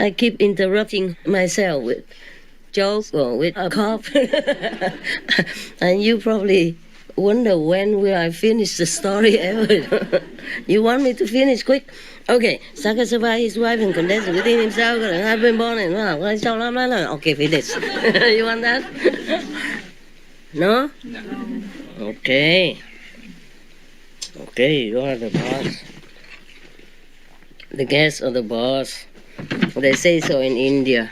I keep interrupting myself with jokes or with a cough. And you probably wonder when will I finish the story ever. You want me to finish quick? Okay, Sakasava, his wife, and condensed within himself, and had been born in. Okay, finish. You want that? No? No. Okay. Okay, you are the boss. The guest or the boss. They say so in India.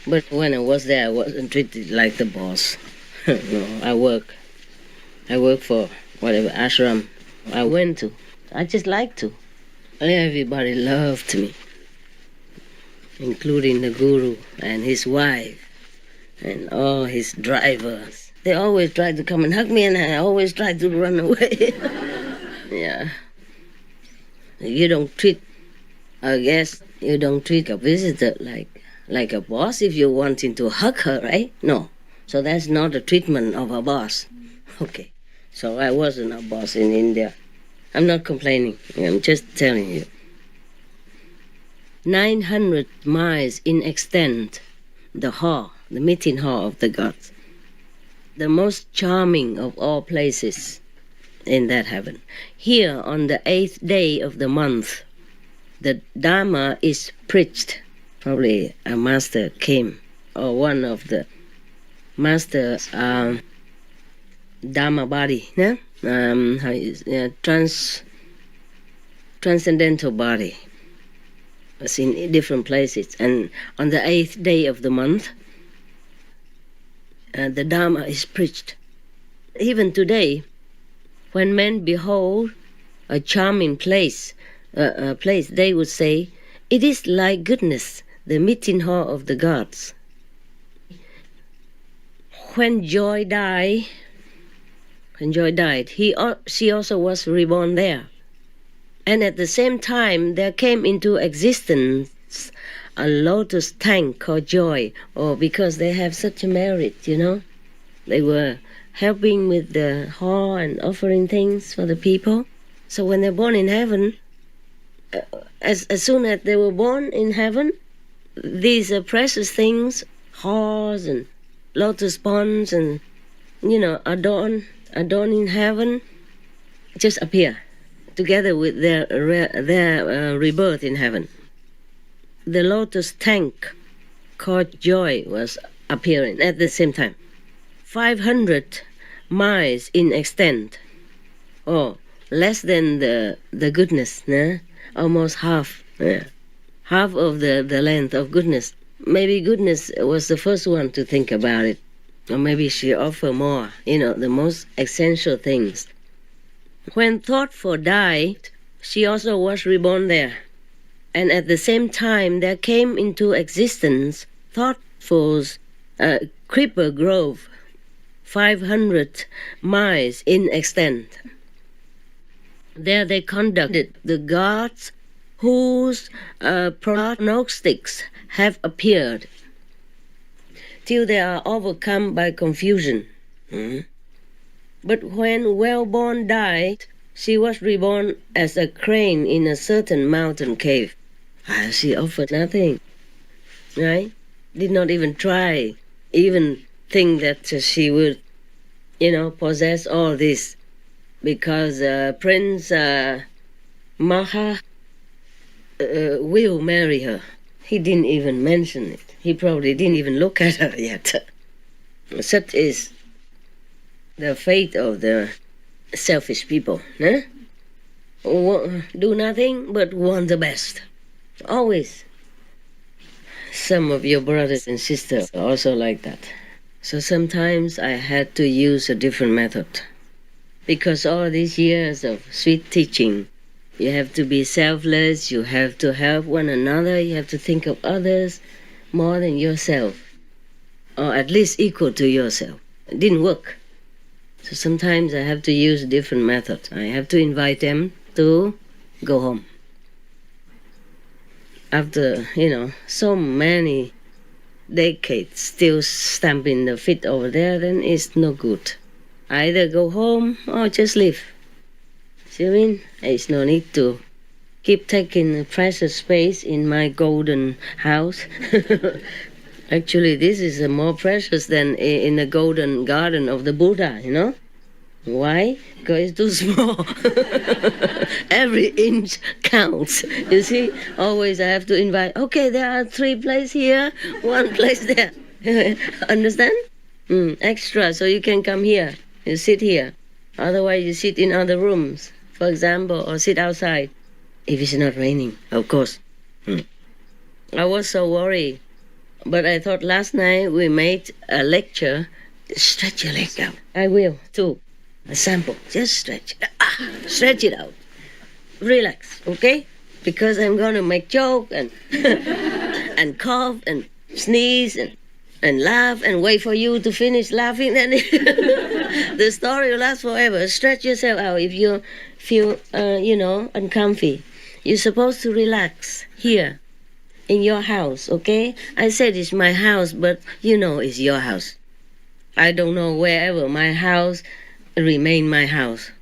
But when I was there, I wasn't treated like the boss. No, I work for whatever ashram I went to. I just liked to. Everybody loved me, including the guru and his wife and all his drivers. They always tried to come and hug me, and I always tried to run away. Yeah. You don't treat a guest, you don't treat a visitor like a boss if you're wanting to hug her, right? No. So that's not the treatment of a boss. Okay. So I wasn't a boss in India. I'm not complaining. I'm just telling you. 900 miles in extent, the hall, the meeting hall of the gods. The most charming of all places in that heaven. Here on the 8th day of the month, the Dharma is preached. Probably a master came, or one of the masters, Dharma body, yeah? Transcendental body. It's in different places. And on the 8th day of the month, the Dharma is preached. Even today, when men behold a charming place, they would say, it is like goodness, the meeting hall of the gods. When Joy died, she also was reborn there. And at the same time, there came into existence a lotus tank called Joy, or because they have such a merit, you know. They were helping with the hall and offering things for the people. So when they're born in heaven, as soon as they were born in heaven, these precious things, halls and lotus ponds and, adorning heaven, just appear together with their rebirth in heaven. The lotus tank called Joy was appearing at the same time. 500 miles in extent, or less than the goodness, nah? Almost half, half of the length of goodness. Maybe goodness was the first one to think about it, or maybe she offered more, the most essential things. When Thoughtful died, she also was reborn there. And at the same time, there came into existence Thoughtful's creeper grove, 500 miles in extent. There they conducted the gods whose prognostics have appeared, till they are overcome by confusion. But when Wellborn died, she was reborn as a crane in a certain mountain cave. She offered nothing, right? Did not even try, even think that she would, possess all this. Because Prince Magha will marry her. He didn't even mention it. He probably didn't even look at her yet. Such is the fate of the selfish people. Do nothing but want the best. Always. Some of your brothers and sisters are also like that. So sometimes I had to use a different method. Because all these years of sweet teaching, you have to be selfless, you have to help one another, you have to think of others more than yourself, or at least equal to yourself. It didn't work. So sometimes I have to use a different method. I have to invite them to go home. After, so many decades still stamping the feet over there, then it's no good. Either go home or just leave. See what I mean? There's no need to keep taking precious space in my golden house. Actually, this is more precious than in the golden garden of the Buddha, you know? Why? Because it's too small. Every inch counts. You see, always I have to invite, okay, there are 3 places here, 1 place there. Understand? Extra, so you can come here. You sit here. Otherwise, you sit in other rooms, for example, or sit outside. If it's not raining, of course. I was so worried. But I thought last night we made a lecture. Stretch your leg out. I will, too. A sample. Just stretch. Stretch it out. Relax, okay? Because I'm going to make joke and and cough and sneeze and laugh and wait for you to finish laughing. Then the story will last forever. Stretch yourself out if you feel, uncomfy. You're supposed to relax here in your house, okay? I said it's my house, but it's your house. I don't know wherever my house remain my house.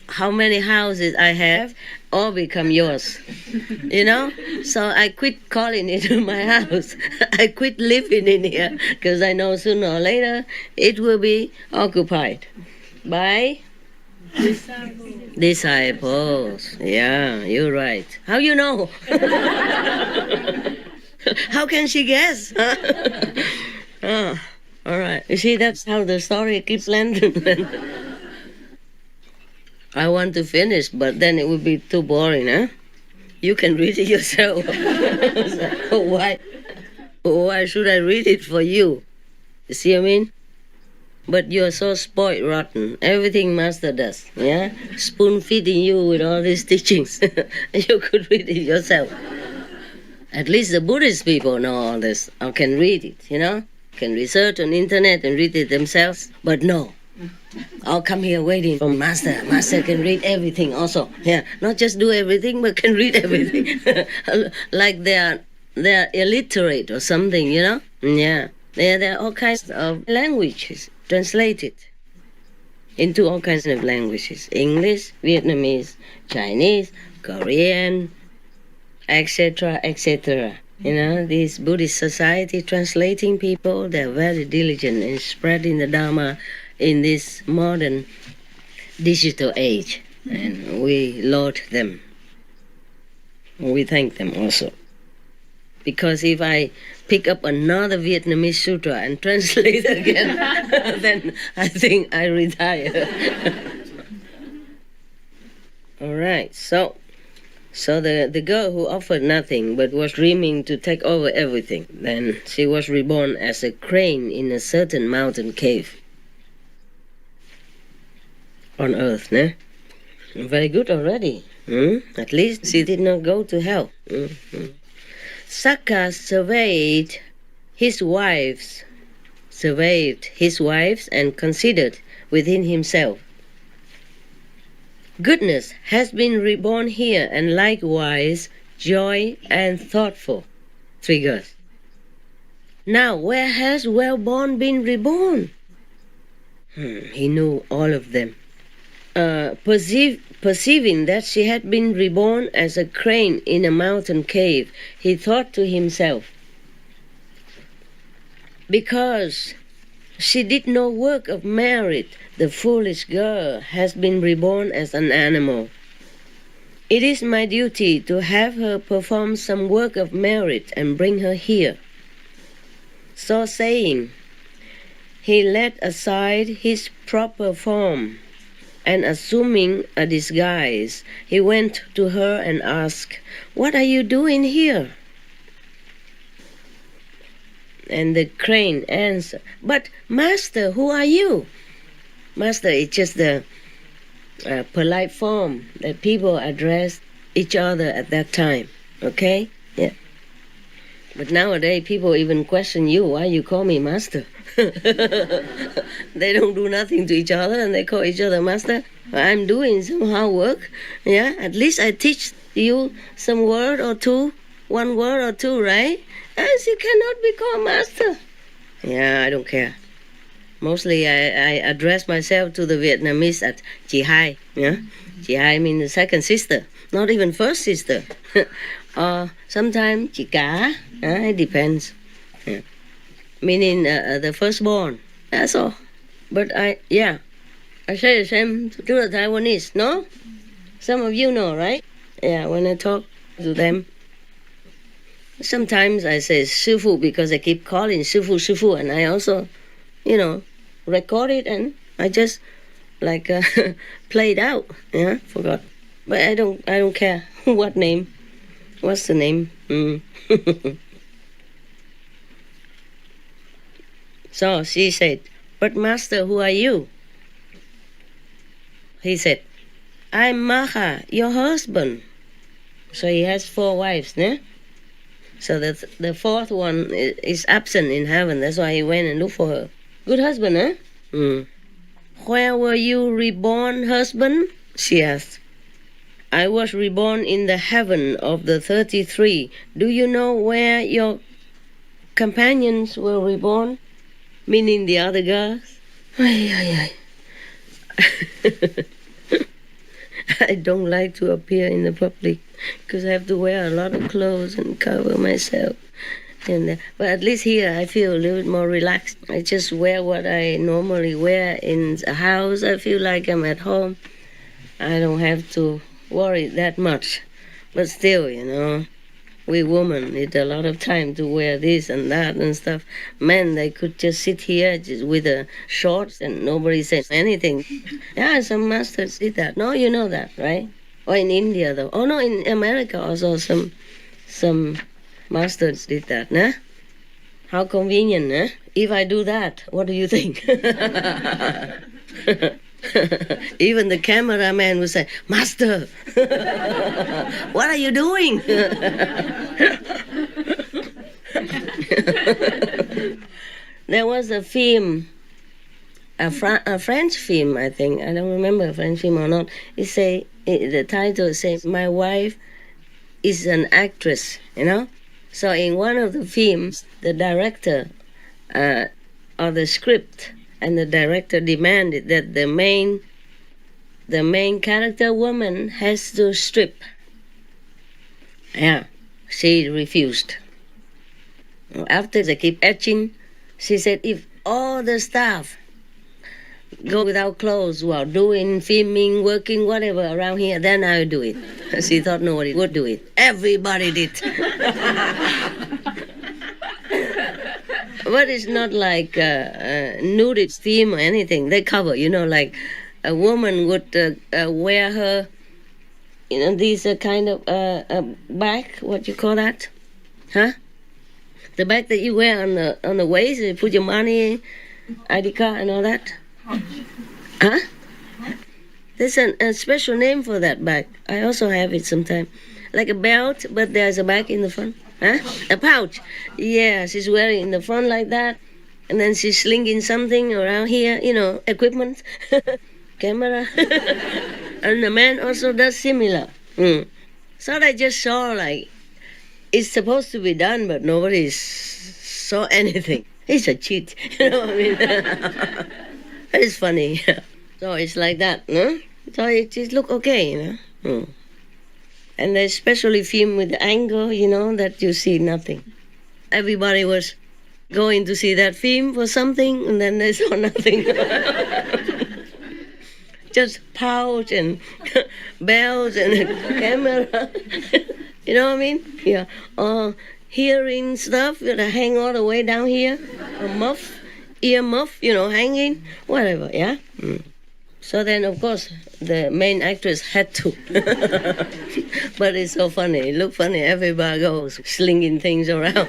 How many houses I have all become yours, So I quit calling it my house. I quit living in here because I know sooner or later it will be occupied by disciples. Yeah, you're right. How you know? How can she guess? Oh, all right. You see, that's how the story keeps landing. I want to finish, but then it would be too boring, huh? You can read it yourself. Why should I read it for you? You see what I mean? But you're so spoiled rotten. Everything Master does, yeah? Spoon-feeding you with all these teachings. You could read it yourself. At least the Buddhist people know all this, or can read it, Can research on internet and read it themselves. But no. I'll come here waiting for Master. Master can read everything also. Yeah, not just do everything, but can read everything. Like they're illiterate or something, Yeah. There are all kinds of languages translated into all kinds of languages. English, Vietnamese, Chinese, Korean, etc., etc. This Buddhist society translating people, they're very diligent in spreading the Dharma in this modern digital age. And we laud them. We thank them also. Because if I pick up another Vietnamese sutra and translate again, then I think I retire. All right, so the girl who offered nothing but was dreaming to take over everything, then she was reborn as a crane in a certain mountain cave on earth, ne? Very good already. At least she did not go to hell. Sakka surveyed his wives and considered within himself, goodness has been reborn here, and likewise joy and thoughtful. 3 girls. Now, where has well-born been reborn? He knew all of them. Perceiving that she had been reborn as a crane in a mountain cave, he thought to himself, because she did no work of merit, the foolish girl has been reborn as an animal. It is my duty to have her perform some work of merit and bring her here. So saying, he laid aside his proper form, and assuming a disguise, he went to her and asked, what are you doing here? And the crane answered, but Master, who are you? Master is just the polite form that people address each other at that time, okay? Yeah. But nowadays, people even question you, why you call me Master? They don't do nothing to each other and they call each other Master. I'm doing some hard work, yeah? At least I teach you some word or two, 1 word or 2, right? As you cannot be called Master. Yeah, I don't care. Mostly I address myself to the Vietnamese as chị hai. Yeah? Chị hai means the second sister, not even first sister. Or sometimes chị cả. It depends. Yeah. Meaning the firstborn. That's all. But I say the same to the Taiwanese, no? Some of you know, right? Yeah, when I talk to them, sometimes I say 师父 because I keep calling 师父, and I also, record it and I just like play it out. Yeah, forgot. But I don't care what name. What's the name? So she said, "But master, who are you?" He said, "I'm Magha, your husband." So he has 4 wives, né? So the fourth one is absent in heaven. That's why he went and looked for her. Good husband, huh? Where were you reborn, husband? She asked. I was reborn in the heaven of the 33. Do you know where your companions were reborn? Meaning the other girls? I don't like to appear in the public because I have to wear a lot of clothes and cover myself. But at least here I feel a little bit more relaxed. I just wear what I normally wear in a house. I feel like I'm at home. I don't have to worry that much. But still, we women need a lot of time to wear this and that and stuff. Men, they could just sit here just with the shorts and nobody says anything. Yeah, some masters did that. No, you know that, right? Or in India, though. Oh, no, in America also some masters did that, nah? How convenient, nah? If I do that, what do you think? Even the cameraman would say, "Master, what are you doing?" There was a film, a French film, I think. I don't remember a French film or not. The title says, "My wife is an actress," So in one of the films, the director or the script and the director demanded that the main character woman has to strip. Yeah, she refused. After they keep etching, she said, "If all the staff go without clothes while doing filming, working, whatever around here, then I'll do it." She thought nobody would do it. Everybody did. But it's not like nudist theme or anything. They cover, like a woman would wear her, these kind of bag. What you call that? Huh? The bag that you wear on the waist. You put your money, ID card, and all that. Huh? There's a special name for that bag. I also have it sometimes. Like a belt, but there's a bag in the front. Huh? A pouch. Yeah, she's wearing in the front like that. And then she's slinging something around here, equipment, camera. And the man also does similar. So I just saw like, it's supposed to be done, but nobody saw anything. It's a cheat. You know what I mean? It's funny. So it's like that, no? So it just look okay, And they especially film with the angle, that you see nothing. Everybody was going to see that film for something, and then they saw nothing. Just pouch and bells and a camera. You know what I mean? Yeah. Hearing stuff that hang all the way down here. A muff, ear muff, hanging, whatever, yeah? So then, of course, the main actress had to. But it's so funny. It looked funny. Everybody goes slinging things around.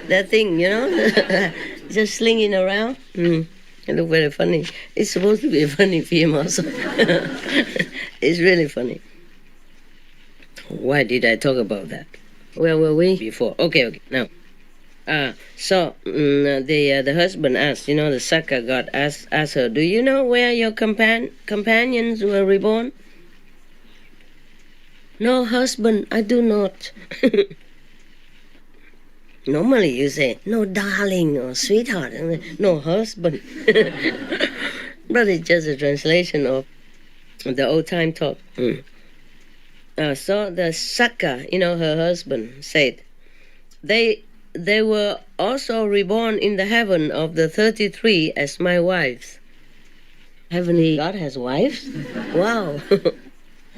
That thing, just slinging around. It looked very funny. It's supposed to be a funny film also. It's really funny. Why did I talk about that? Where were we before? Okay, now. So the husband asked, the Saka god asked her, "Do you know where your companions were reborn?" "No, husband, I do not." Normally you say, no darling or sweetheart, no husband. But it's just a translation of the old time talk. So the Saka, her husband, said, they were also reborn in the heaven of the 33 as my wives. Heavenly God has wives? Wow.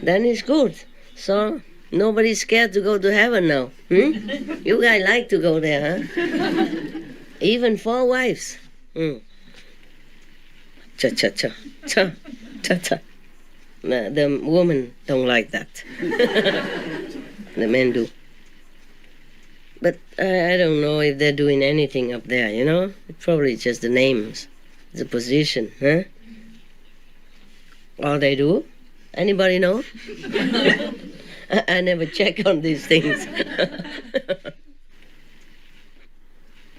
Then it's good. So nobody's scared to go to heaven now. You guys like to go there, huh? Even 4 wives. Cha-cha-cha. Cha-cha-cha. The women don't like that. The men do. But I don't know if they're doing anything up there, Probably just the names, the position, huh? All they do? Anybody know? I never check on these things.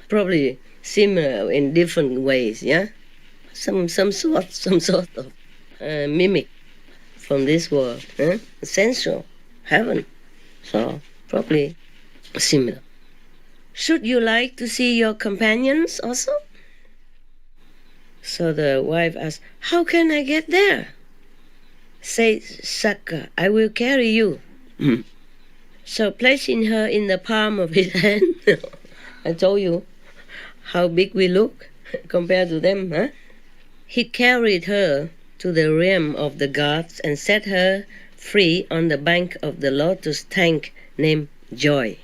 Probably similar in different ways, yeah? Some sort of mimic from this world, huh? Sensual, heaven. So probably similar. Should you like to see your companions also? So the wife asked, how can I get there? Say, Saka, I will carry you. So placing her in the palm of his hand, I told you how big we look compared to them, huh? He carried her to the realm of the gods and set her free on the bank of the lotus tank named Joy.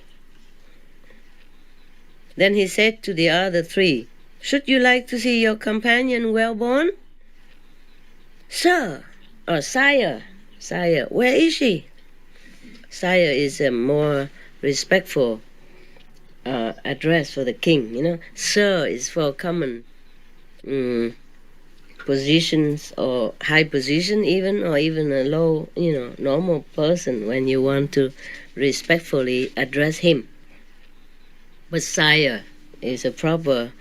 Then he said to the other 3, should you like to see your companion well born? Sir, or Sire, where is she? Sire is a more respectful address for the king, Sir is for common positions or high position even, or even a low, normal person when you want to respectfully address him. But Sire is a proper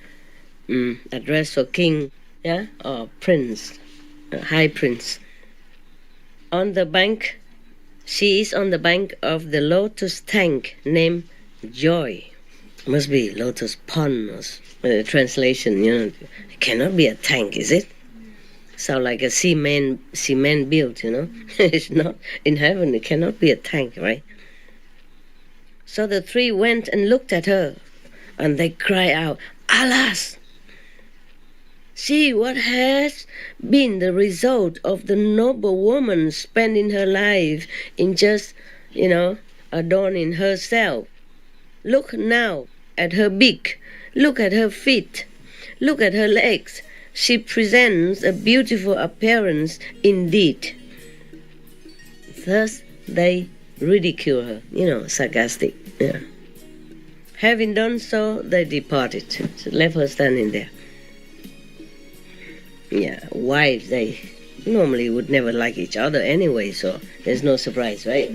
address for king, yeah, or prince, high prince. On the bank, she is on the bank of the lotus tank named Joy. Must be lotus pond, translation, It cannot be a tank, is it? Sound like a cement built, It's not. In heaven, it cannot be a tank, right? So the 3 went and looked at her, and they cried out, alas! See what has been the result of the noble woman spending her life in just, adorning herself. Look now at her beak. Look at her feet. Look at her legs. She presents a beautiful appearance indeed. Thus they ridicule her, sarcastic. Yeah. Having done so, they departed. So left her standing there. Yeah, wives, they normally would never like each other anyway, so there's no surprise, right?